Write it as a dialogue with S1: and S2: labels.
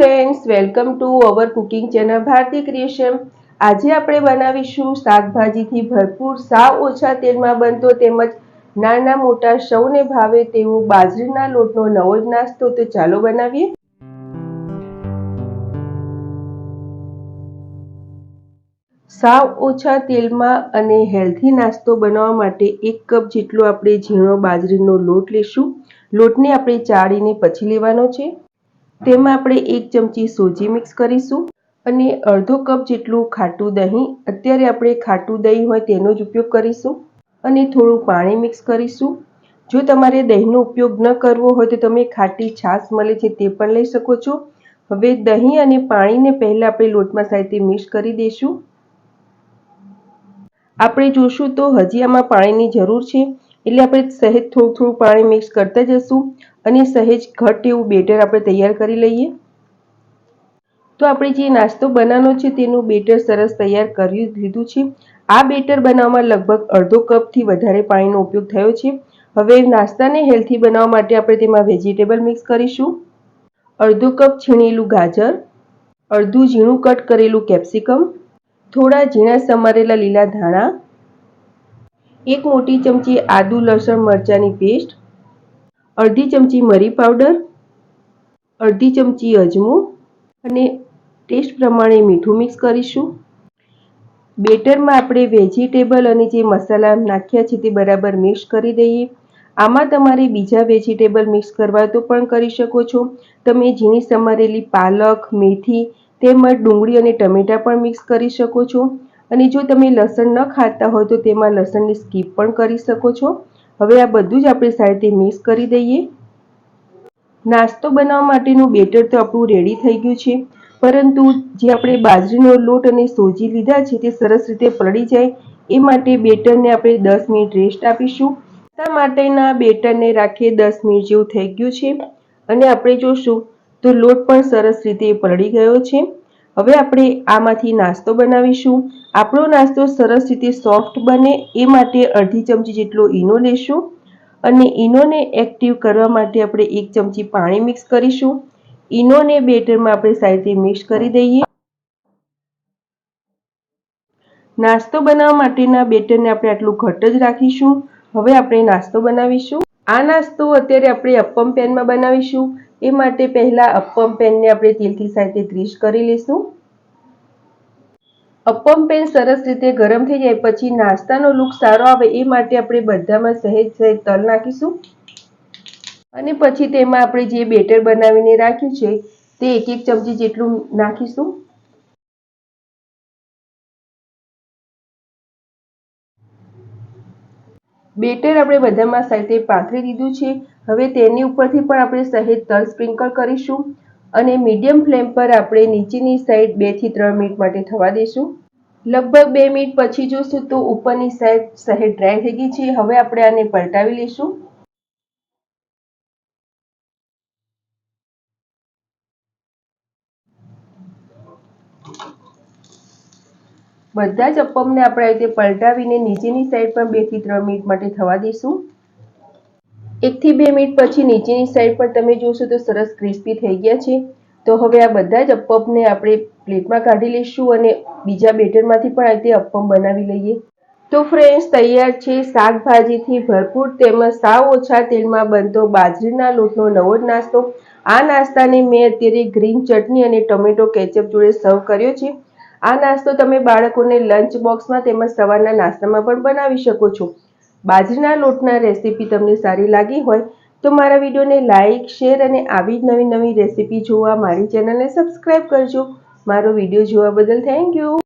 S1: Friends, welcome to our cooking channel Bharti creation. आज આપણે બનાવીશું શાકભાજીથી ભરપૂર સાવ ઓછા તેલમાં બનતો તેમજ નાના મોટા સૌને ભાવે તેવો બાજરીના લોટનો નવો જ નાસ્તો। તો ચાલો બનાવીએ। સાવ ઓછા તેલમાં અને હેલ્ધી નાસ્તો બનાવવા માટે 1 કપ જેટલો આપણે ઝીણો બાજરીનો લોટ લેશું। લોટને આપણે ચાળીને પછી લેવાનો છે। તેમાં આપણે 1 ચમચી સોજી મિક્સ કરીશું અને અડધો કપ જેટલું ખાટું દહીં, અત્યારે આપણે ખાટું દહીં હોય તેનો જ ઉપયોગ કરીશું અને થોડું પાણી મિક્સ કરીશું। જો તમારે દહીંનો ઉપયોગ ન કરવો હોય તો તમે ખાટી છાશ મળે છે તે પણ લઈ શકો છો। હવે દહીં અને પાણીને પહેલા આપણે લોટમાં સાથે મિક્સ કરી દઈશું। આપણે જોશું તો હજી આમાં પાણીની જરૂર છે, એટલે આપણે સહેજ થોડું પાણી મિક્સ કરતા જશું અને સહેજ ઘટ એવું બેટર આપણે તૈયાર કરી લઈએ। તો આપણે જે નાસ્તો બનાવવાનો છે તેનું બેટર સરસ તૈયાર કરી લીધું છે। આ બેટર બનાવવામાં લગભગ અડધો કપથી વધારે પાણીનો ઉપયોગ થયો છે। હવે નાસ્તાને હેલ્ધી બનાવવા માટે આપણે તેમાં વેજીટેબલ મિક્સ કરીશું। અડધો કપ છીણેલું ગાજર, અડધું ઝીણું કટ કરેલું કેપ્સિકમ, થોડા ઝીણા સમારેલા લીલા ધાણા, 1 મોટી ચમચી આદુ લસણ મરચાંની પેસ્ટ, અડધી ચમચી મરી પાવડર, અડધી ચમચી અજમો અને ટેસ્ટ પ્રમાણે મીઠું મિક્સ કરીશું। બેટરમાં આપણે વેજીટેબલ અને જે મસાલા નાખ્યા છે તે બરાબર મિક્સ કરી દઈએ। આમાં તમારે બીજા વેજીટેબલ મિક્સ કરવા તો પણ કરી શકો છો। તમે ઝીણી સમારેલી પાલક, મેથી તેમજ ડુંગળી અને ટમેટાં પણ મિક્સ કરી શકો છો અને જો તમે લસણ ન ખાતા હોય તો તેમાં લસણની સ્કીપ પણ કરી શકો છો। હવે આ બધું જ આપણે સાથે મિક્સ કરી દઈએ। નાસ્તો બનાવવા માટેનું બેટર તો આપણું રેડી થઈ ગયું છે, પરંતુ જે આપણે બાજરીનો લોટ અને સોજી લીધા છે તે સરસ રીતે પલળી જાય એ માટે બેટરને આપણે 10 મિનિટ રેસ્ટ આપીશું। નાસ્તા માટેના બેટરને રાખીએ 10 મિનિટ જેવું થઈ ગયું છે અને આપણે જોશું તો લોટ પણ સરસ રીતે પલળી ગયો છે। હવે આપણે આમાંથી નાસ્તો બનાવીશું। આપણો નાસ્તો સરસ રીતે સોફ્ટ બને એ માટે અડધી ચમચી જેટલો ઈનો લેશું અને ઈનોને એક્ટિવ કરવા માટે આપણે 1 ચમચી પાણી મિક્સ કરીશું। ઈનોને બેટરમાં આપણે સાથે મિક્સ કરી દઈએ। નાસ્તો બનાવવા માટેના બેટરને આપણે આટલું ઘટ્ટ જ રાખીશું। હવે આપણે નાસ્તો બનાવીશું। આ નાસ્તો અત્યારે આપણે અપ્પમ પેનમાં બનાવીશું, એ માટે પહેલા અપ્પમ પેનને આપણે તેલથી સાથે ગ્રીસ કરી લઈશું। અપ્પમ પેન સરસ રીતે ગરમ થઈ જાય પછી નાસ્તાનો લુક સારો આવે એ માટે આપણે બધામાં સહેજ તલ નાખીશું અને પછી તેમાં આપણે જે બેટર બનાવીને રાખ્યું છે તે 1 ચમચી જેટલું નાખીશું। બેટર આપણે બધામાં સાથે પાથરી દીધું છે। હવે તેની ઉપરથી પણ આપણે સહેજ તલ સ્પ્રિંકલ કરીશું અને મીડિયમ ફ્લેમ પર આપણે નીચેની સાઈડ 2 થી 3 મિનિટ માટે થવા દઈશું। લગભગ 2 મિનિટ પછી જોશું તો ઉપરની સાઈડ સહેજ ડ્રાય થઈ ગઈ છે। હવે આપણે આને પલટાવી લઈશું। બધા જ અપ્પમને આપણે આ રીતે પલટાવીને નીચેની સાઈડ પર 2 થી 3 મિનિટ માટે થવા દઈશું। 1 થી 2 મિનિટ પછી નીચેની સાઈડ પર તમે જોશો તો સરસ ક્રિસ્પી થઈ ગયા છે। તો હવે આ બધા જ અપ્પમને આપણે પ્લેટમાં કાઢી લઈશું અને બીજા બેટરમાંથી પણ આ રીતે અપ્પમ બનાવી લઈએ। તો ફ્રેન્ડ્સ, તૈયાર છે શાકભાજીથી ભરપૂર તેમજ સાવ ઓછા તેલમાં બનતો બાજરીના લોટનો નવો જ નાસ્તો। આ નાસ્તાને મેં અત્યારે ગ્રીન ચટણી અને ટોમેટો કેચઅપ જોડે સર્વ કર્યો છે। આ નાસ્તો તમે બાળકોને લંચ બોક્સમાં તેમજ સવારના નાસ્તામાં પણ બનાવી શકો છો। બાજરીના લોટના રેસીપી તમને સારી લાગી હોય તો મારા વિડીયોને લાઇક, શેર અને આવી જ નવી રેસીપી જોવા મારી ચેનલને સબસ્ક્રાઈબ કરજો। મારો વિડીયો જોવા બદલ થેન્ક યુ।